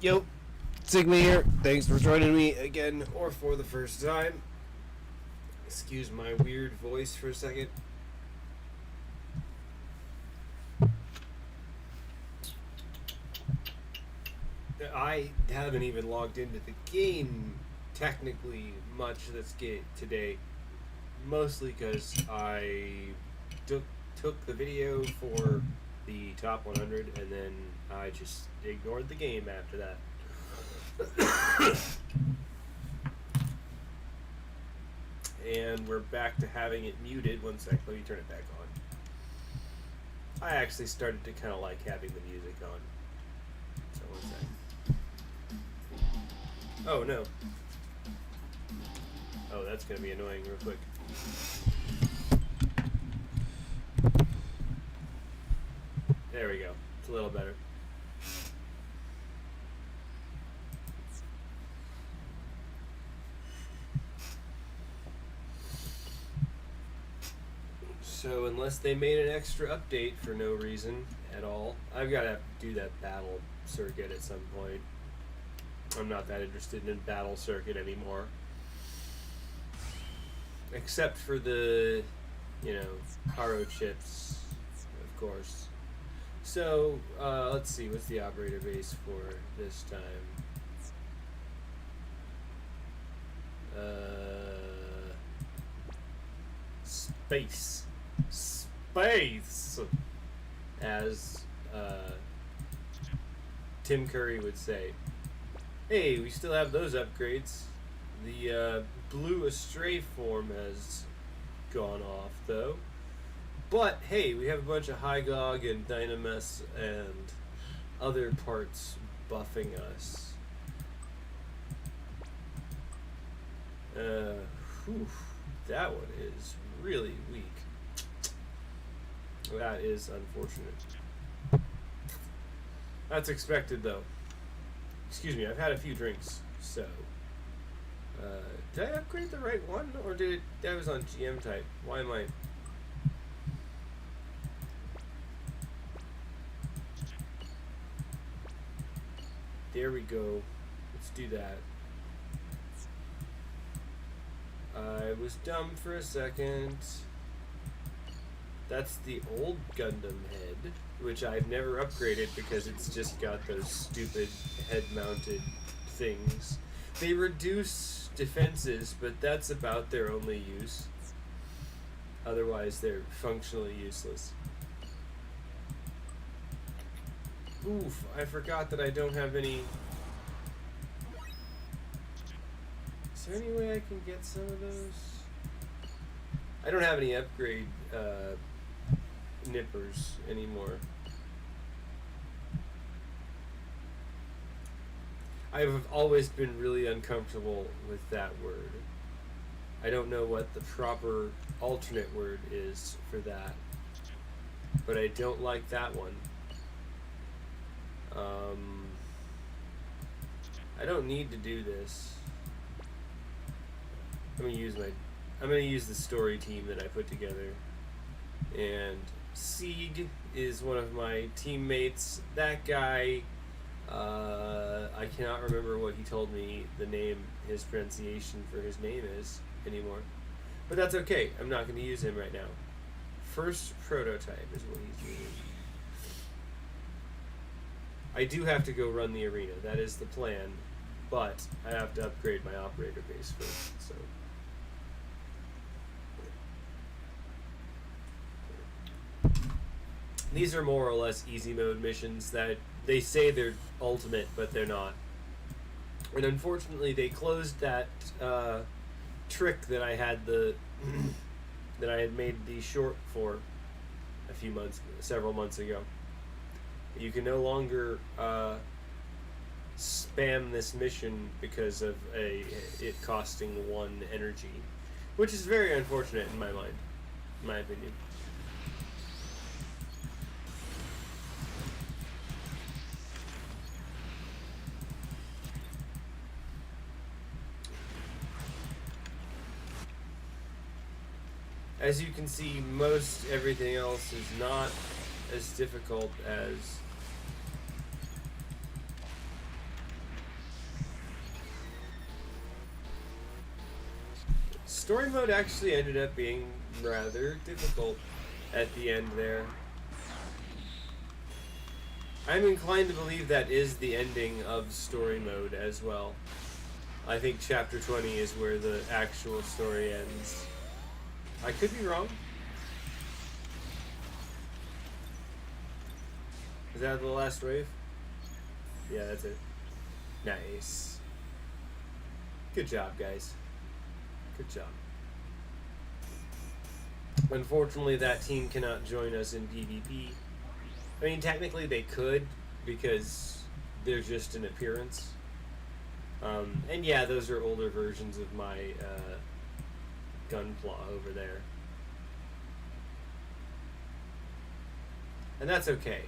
Yo, Sigma here. Thanks for joining me again, or for the first time. Excuse my weird voice for a second. I haven't even logged into the game technically much today, mostly because I took the video for the top 100 and then I just ignored the game after that. And we're back to having it muted. One sec, let me turn it back on. I actually started to kind of like having the music on. So one sec. Oh no. Oh, that's gonna be annoying real quick. There we go. It's a little better. So unless they made an extra update for no reason at all, I've got to do that battle circuit at some point. I'm not that interested in battle circuit anymore. Except for the, Haro chips, of course. So, let's see, what's the operator base for this time? Space. Space! As, Tim Curry would say. Hey, we still have those upgrades. The, blue Astray form has gone off, though. But, hey, we have a bunch of Hygog and Dynamis and other parts buffing us. That one is really weak. That is unfortunate. That's expected, though. Excuse me, I've had a few drinks, so... did I upgrade the right one, or that was on GM type? Why am I... There we go. Let's do that. I was dumb for a second. That's the old Gundam head, which I've never upgraded because it's just got those stupid head-mounted things. They reduce defenses, but that's about their only use. Otherwise, they're functionally useless. Oof, I forgot that I don't have any... Is there any way I can get some of those? I don't have any upgrade nippers anymore. I've always been really uncomfortable with that word. I don't know what the proper alternate word is for that, but I don't like that one. I don't need to do this. I'm gonna use the story team that I put together, and Sieg is one of my teammates. That guy, I cannot remember what he told me his pronunciation for his name is anymore. But that's okay. I'm not going to use him right now. First prototype is what he's using. I do have to go run the arena. That is the plan. But I have to upgrade my operator base first. So. These are more or less easy mode missions that they say they're ultimate, but they're not. And unfortunately, they closed that trick that I had that I had made the short for several months ago. You can no longer spam this mission because of it costing 1 energy, which is very unfortunate in my opinion. As you can see, most everything else is not as difficult as story mode actually ended up being rather difficult at the end there. I'm inclined to believe that is the ending of story mode as well. I think chapter 20 is where the actual story ends. I could be wrong. Is that the last wave? Yeah, that's it. Nice. Good job, guys. Good job. Unfortunately, that team cannot join us in PvP. I mean, technically they could, because they're just an appearance. And yeah, those are older versions of my Gunpla over there. And that's okay.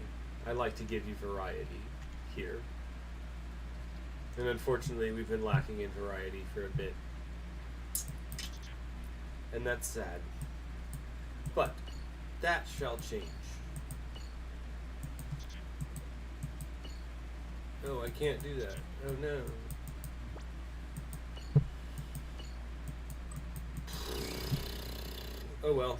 I like to give you variety here. And unfortunately, we've been lacking in variety for a bit. And that's sad. But that shall change. Oh, I can't do that. Oh no. Oh well.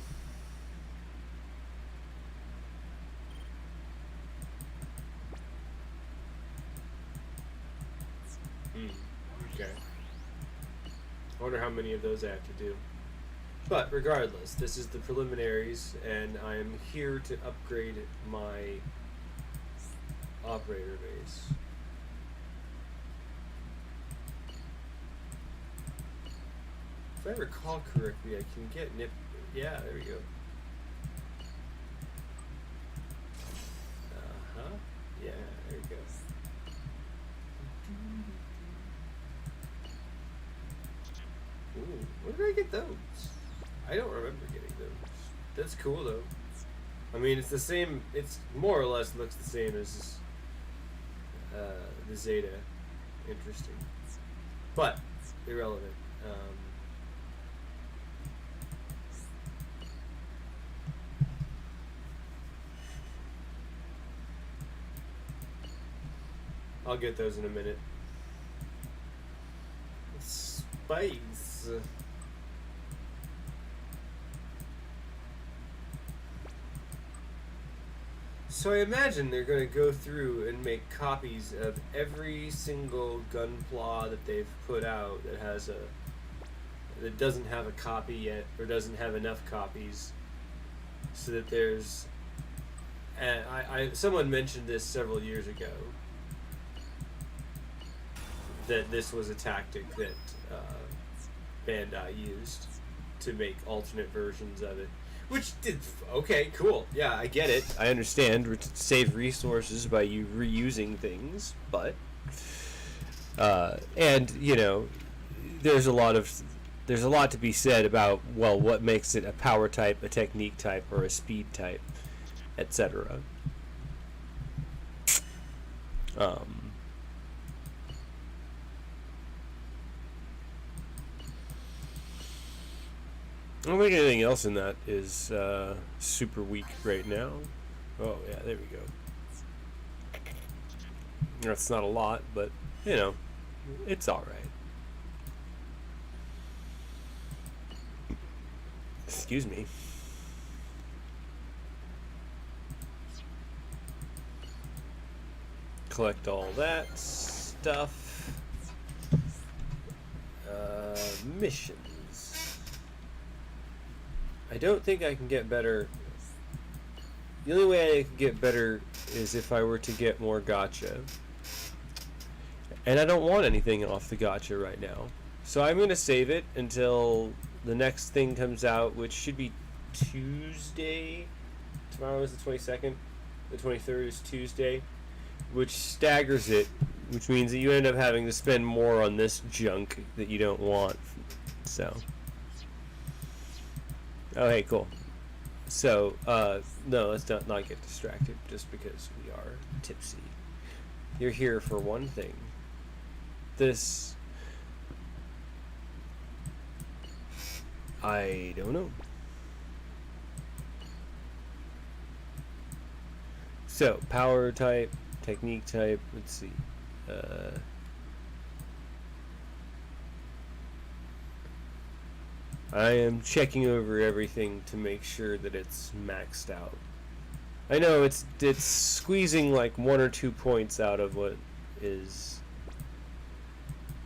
Okay. I wonder how many of those I have to do. But regardless, this is the preliminaries, and I am here to upgrade my operator base. If I recall correctly, I can get nip. Yeah, there we go. Yeah, there we go. Ooh, where did I get those? I don't remember getting those. That's cool though. I mean, it's the same. It's more or less looks the same as the Zeta. Interesting, but irrelevant. I'll get those in a minute. Spice. So I imagine they're going to go through and make copies of every single Gunpla that they've put out that doesn't have a copy yet, or doesn't have enough copies, so that there's. And someone mentioned this several years ago, that this was a tactic that Bandai used to make alternate versions of it. Which did... Okay, cool. Yeah, I get it. I understand. Save resources by you reusing things, but... and, you know, there's a lot to be said about, well, what makes it a power type, a technique type, or a speed type, etc. I don't think anything else in that is super weak right now. Oh, yeah, there we go. That's not a lot, but, you know, it's alright. Excuse me. Collect all that stuff. Missions. I don't think I can get better. The only way I can get better is if I were to get more gacha. And I don't want anything off the gacha right now. So I'm going to save it until the next thing comes out, which should be Tuesday. Tomorrow is the 22nd. The 23rd is Tuesday. Which staggers it, which means that you end up having to spend more on this junk that you don't want. So... Oh, hey, cool. So, no, let's not get distracted just because we are tipsy. You're here for one thing. This... I don't know. So, power type, technique type, let's see. I am checking over everything to make sure that it's maxed out. I know it's squeezing like 1 or 2 points out of what is,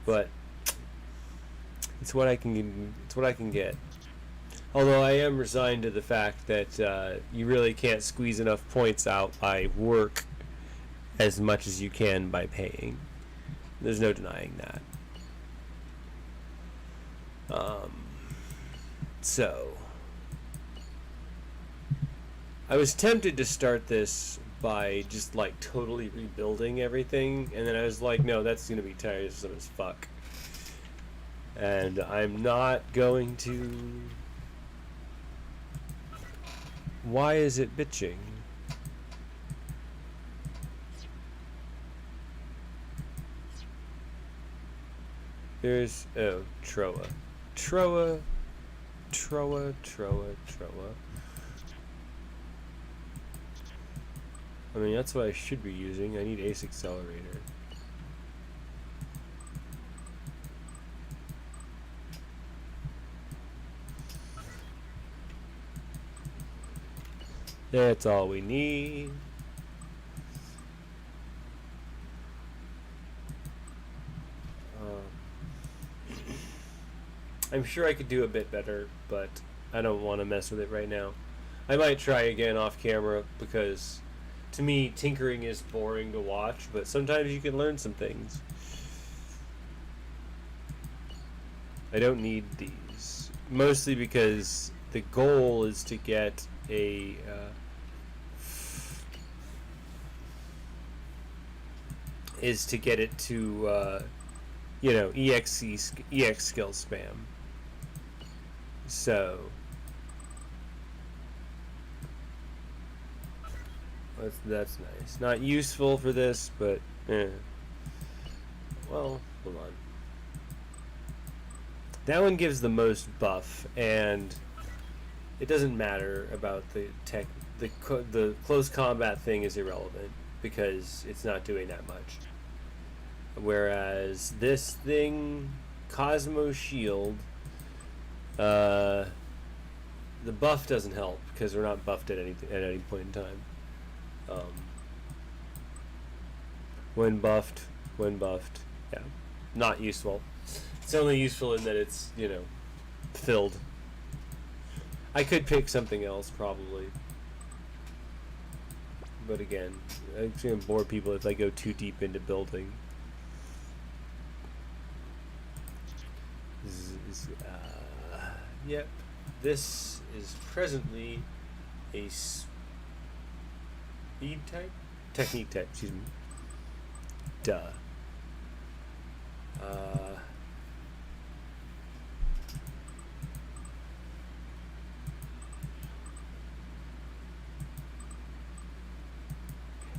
but it's what I can. It's what I can get. Although I am resigned to the fact that you really can't squeeze enough points out by work as much as you can by paying. There's no denying that. So, I was tempted to start this by just like totally rebuilding everything, and then I was like, no, that's gonna be tiresome as fuck. And I'm not going to. Why is it bitching? There's Troa. I mean, that's what I should be using. I need Ace Accelerator. That's all we need. I'm sure I could do a bit better, but I don't want to mess with it right now. I might try again off camera, because to me, tinkering is boring to watch, but sometimes you can learn some things. I don't need these. Mostly because the goal is to get a it to you know, EX skill spam. So that's nice. Not useful for this, but well, hold on. That one gives the most buff, and it doesn't matter about the tech. The close combat thing is irrelevant because it's not doing that much. Whereas this thing, Cosmo Shield, the buff doesn't help because we're not buffed at any point in time. When buffed, yeah, not useful. It's only useful in that it's, you know, filled. I could pick something else probably, but again, it's gonna bore people if I go too deep into building. Yep, this is presently a speed type? Technique type, excuse me. Duh.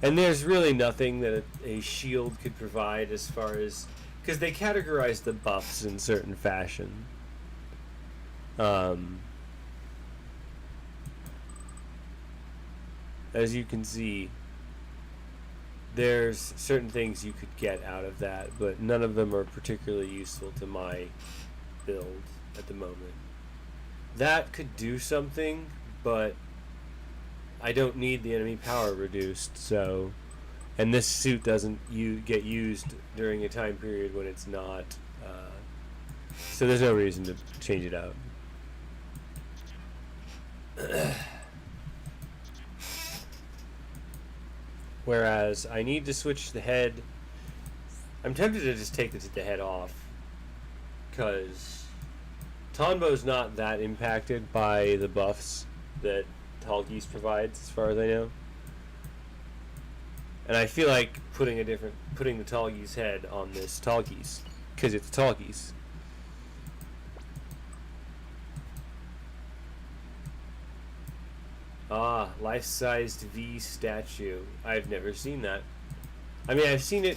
And there's really nothing that a shield could provide as far as... because they categorize the buffs in certain fashion. As you can see, there's certain things you could get out of that, but none of them are particularly useful to my build at the moment. That could do something, but I don't need the enemy power reduced, so... and this suit doesn't get used during a time period when it's not, so there's no reason to change it out. Whereas I need to switch the head. I'm tempted to just take the head off, because Tonbo's not that impacted by the buffs that Tall Geese provides, as far as I know. And I feel like putting the Tall Geese head on this Tall Geese, because it's Tall Geese. Ah, life-sized V statue. I've never seen that. I mean, I've seen it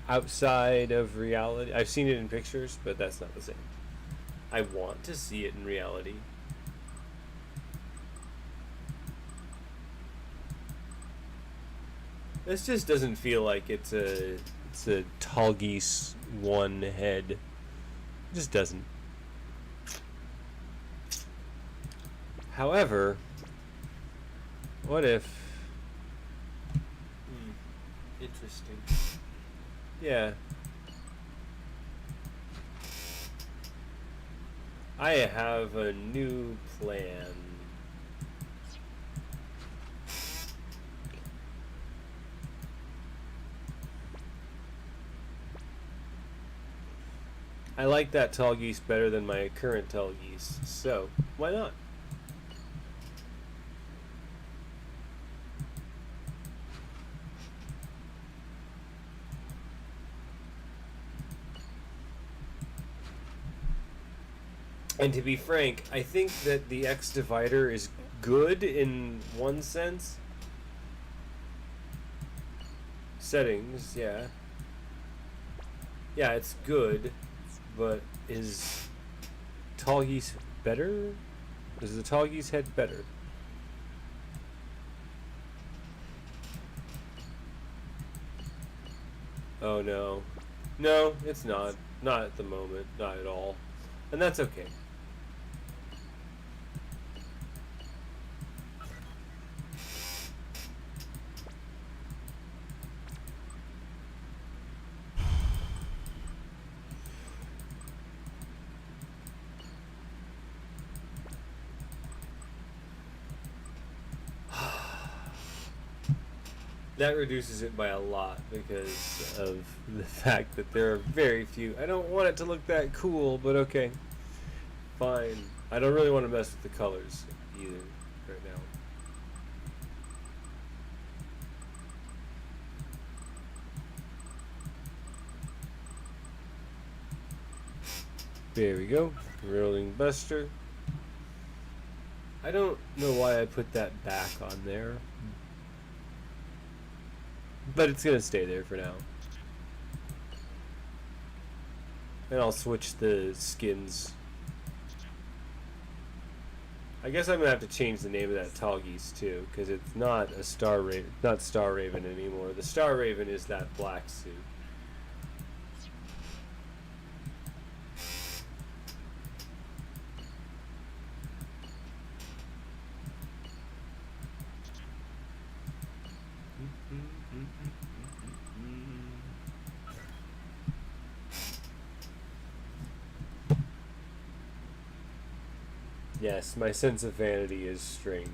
outside of reality. I've seen it in pictures, but that's not the same. I want to see it in reality. This just doesn't feel like it's a tall geese one head. It just doesn't. However, what if... Interesting. Yeah. I have a new plan. I like that tall geese better than my current tall geese, so why not? And to be frank, I think that the X divider is good in one sense. Settings, yeah. Yeah, it's good, but is tall geese better? Is the tall geese head better? Oh no. No, it's not. Not at the moment. Not at all. And that's okay. That reduces it by a lot because of the fact that there are very few. I don't want it to look that cool, but okay. Fine. I don't really want to mess with the colors either right now. There we go. Rolling Buster. I don't know why I put that back on there. But it's gonna stay there for now. And I'll switch the skins. I guess I'm gonna have to change the name of that tall geese too, because it's not a Star Raven, not Star Raven anymore. The Star Raven is that black suit. Yes, my sense of vanity is strange.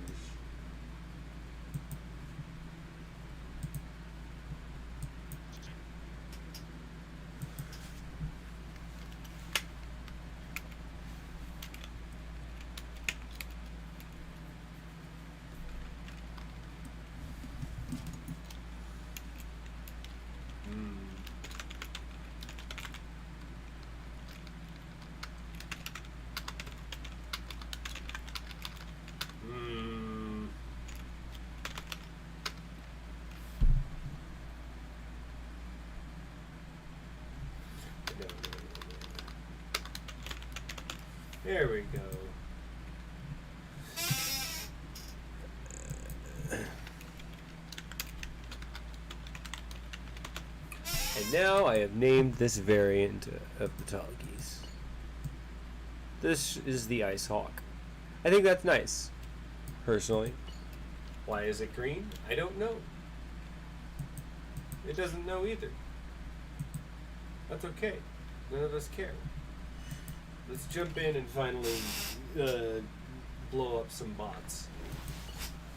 There we go. And now I have named this variant of the tall geese. This is the Ice Hawk. I think that's nice, personally. Why is it green? I don't know. It doesn't know either. That's okay. None of us care. Let's jump in and finally blow up some bots.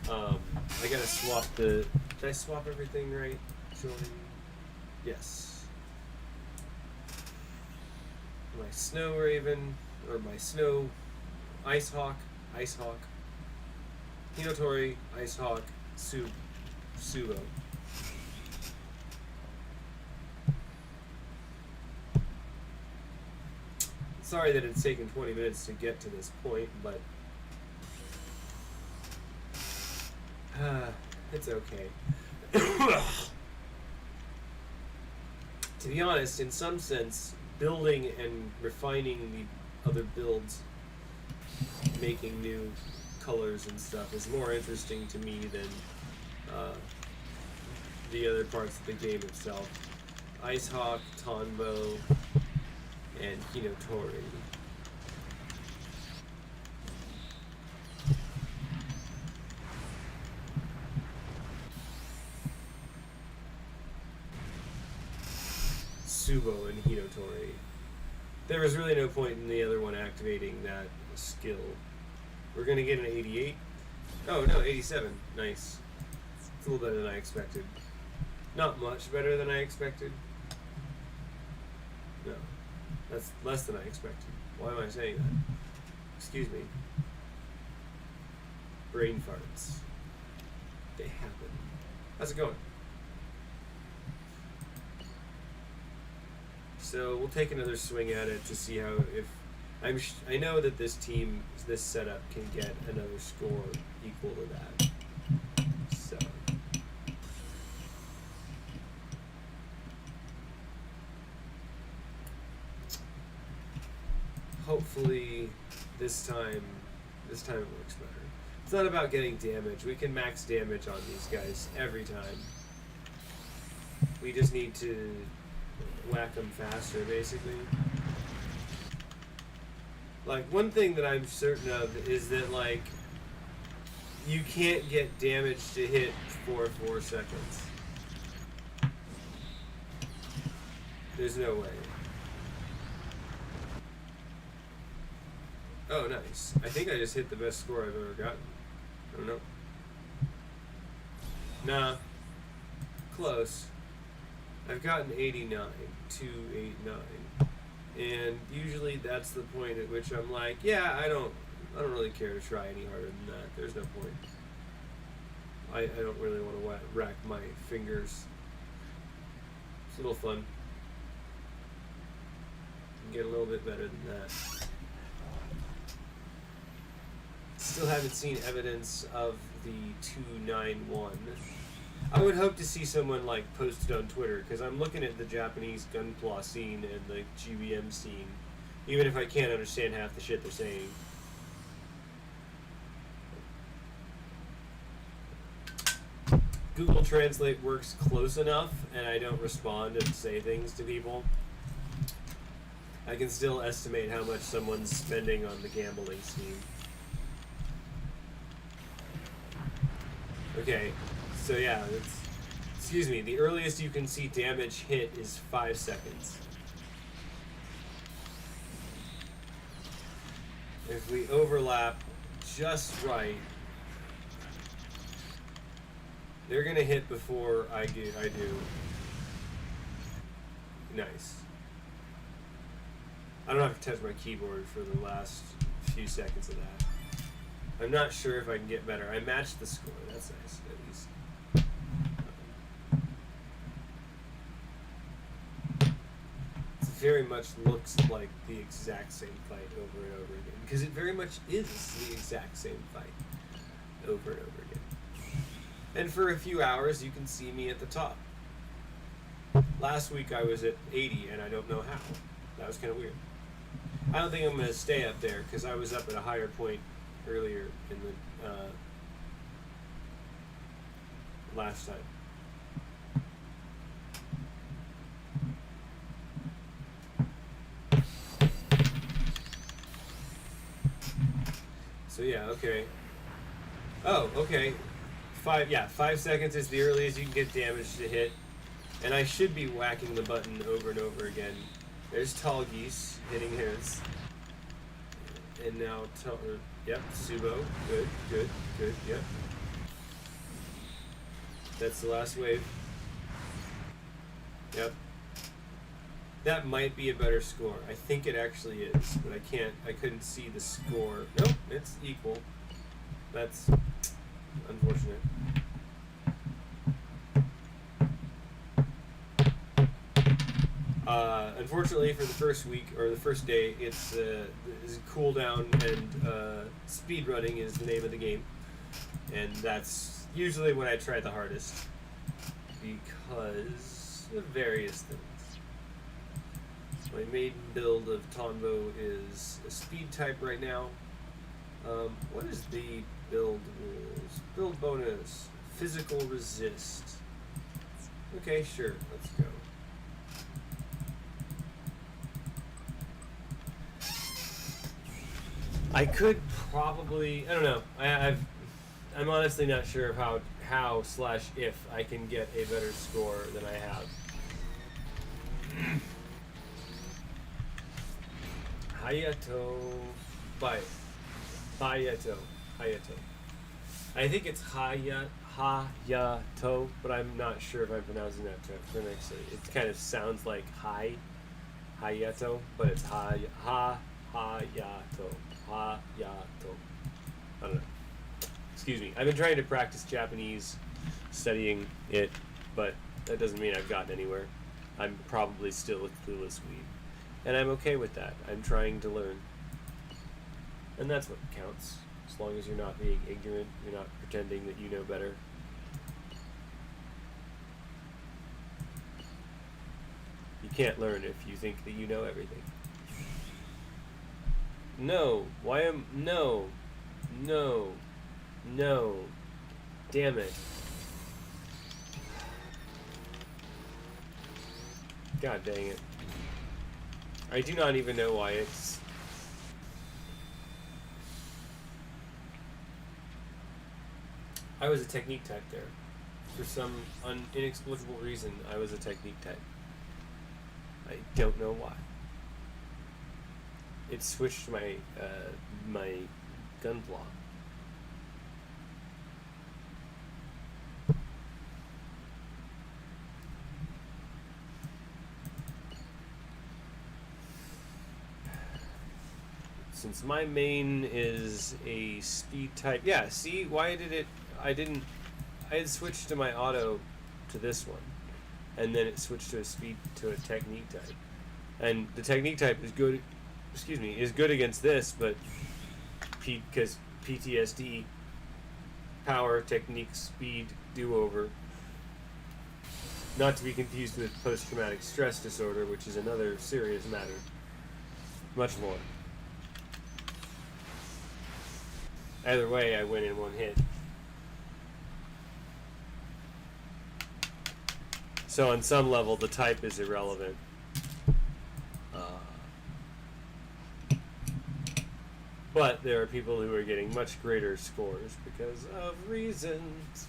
I gotta swap the... Did I swap everything right? Yes. My Snow Raven, or my Snow Ice Hawk, Hinotori, Ice Hawk, Subo. Sorry that it's taken 20 minutes to get to this point, but it's okay. To be honest, in some sense, building and refining the other builds, making new colors and stuff is more interesting to me than the other parts of the game itself. Ice Hawk, Tonbo, and Hinotori. Subo and Hinotori. There was really no point in the other one activating that skill. We're gonna get an 88. Oh no, 87. Nice. It's a little better than I expected. Not much better than I expected. No. That's less than I expected. Why am I saying that? Excuse me. Brain farts. They happen. How's it going? So we'll take another swing at it to see how, if I know that this team, this setup can get another score equal to that. So hopefully this time it works better. It's not about getting damage. We can max damage on these guys every time. We just need to whack them faster, basically. Like, one thing that I'm certain of is that, like, you can't get damage to hit for 4 seconds. There's no way. Oh, nice. I think I just hit the best score I've ever gotten. I don't know. Nah. Close. I've gotten 89, 289. And usually that's the point at which I'm like, yeah, I don't really care to try any harder than that. There's no point. I don't really want to rack my fingers. It's a little fun. Get a little bit better than that. Still haven't seen evidence of the 291. I would hope to see someone like post it on Twitter, because I'm looking at the Japanese Gunpla scene and the GBM scene, even if I can't understand half the shit they're saying. Google Translate works close enough, and I don't respond and say things to people. I can still estimate how much someone's spending on the gambling scheme. Okay. So yeah, excuse me, the earliest you can see damage hit is 5 seconds. If we overlap just right, they're gonna hit before I do. Nice. I don't have to touch my keyboard for the last few seconds of that. I'm not sure if I can get better. I matched the score, that's nice, at least. Very much looks like the exact same fight over and over again, because it very much is the exact same fight over and over again. And for a few hours you can see me at the top. Last week I was at 80 and I don't know how. That was kind of weird. I don't think I'm going to stay up there, because I was up at a higher point earlier in the last time. So yeah, okay. Oh, okay. 5 seconds is the earliest you can get damage to hit. And I should be whacking the button over and over again. There's Tall Geese hitting his. And now, yep, Subo. Good, yep. That's the last wave. Yep. That might be a better score. I think it actually is, but I couldn't see the score. Nope, it's equal. That's unfortunate. Unfortunately for the first week, or the first day, it's cooldown and speed running is the name of the game. And that's usually when I try the hardest, because of various things. My maiden build of Tonbo is a speed type right now. What is the build rules? Build bonus. Physical resist. Okay, sure. Let's go. I could probably. I don't know. I'm honestly not sure of how/if I can get a better score than I have. Hayato. Hayato. I think it's Hayato, but I'm not sure if I'm pronouncing that correctly. It kind of sounds like Hayato, but it's Hayato. I don't know. Excuse me. I've been trying to practice Japanese, studying it, but that doesn't mean I've gotten anywhere. I'm probably still a clueless weeb. And I'm okay with that. I'm trying to learn. And that's what counts. As long as you're not being ignorant, you're not pretending that you know better. You can't learn if you think that you know everything. No. No. Damn it. God dang it. I do not even know why it's... I was a technique type there. For some inexplicable reason, I was a technique type. I don't know why. It switched my my Gunpla. Since my main is a speed type, yeah. See, why did it? I had switched to my auto to this one, and then it switched to a technique type, and the technique type is good. Excuse me, is good against this, but because PTSD, power, technique, speed, do-over, not to be confused with post-traumatic stress disorder, which is another serious matter. Much more. Either way, I win in one hit. So on some level, the type is irrelevant. But there are people who are getting much greater scores because of reasons.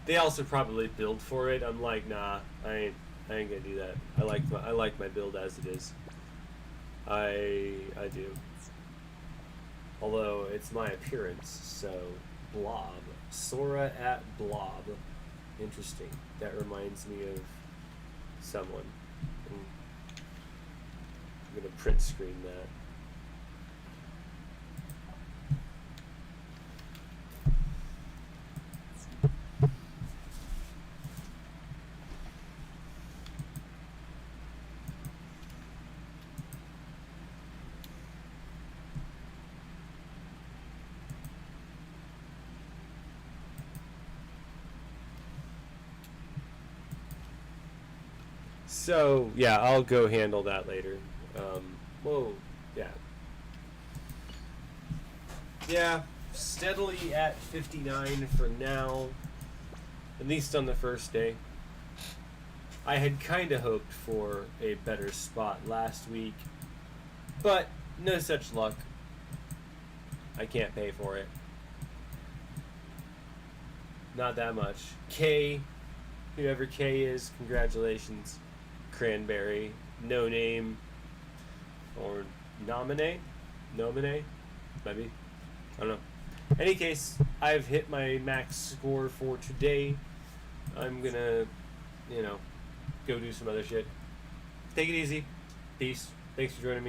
They also probably build for it. I'm like, nah, I ain't gonna do that. I like my build as it is. I do. Although it's my appearance, so Blob. Sora at Blob. Interesting. That reminds me of someone. I'm gonna print screen that. So, yeah, I'll go handle that later. Whoa, yeah. Yeah, steadily at 59 for now, at least on the first day. I had kind of hoped for a better spot last week, but no such luck. I can't pay for it. Not that much. K, whoever K is, congratulations. Cranberry, no name, or nomine, maybe, I don't know. Any case, I've hit my max score for today. I'm gonna, go do some other shit. Take it easy. Peace. Thanks for joining me.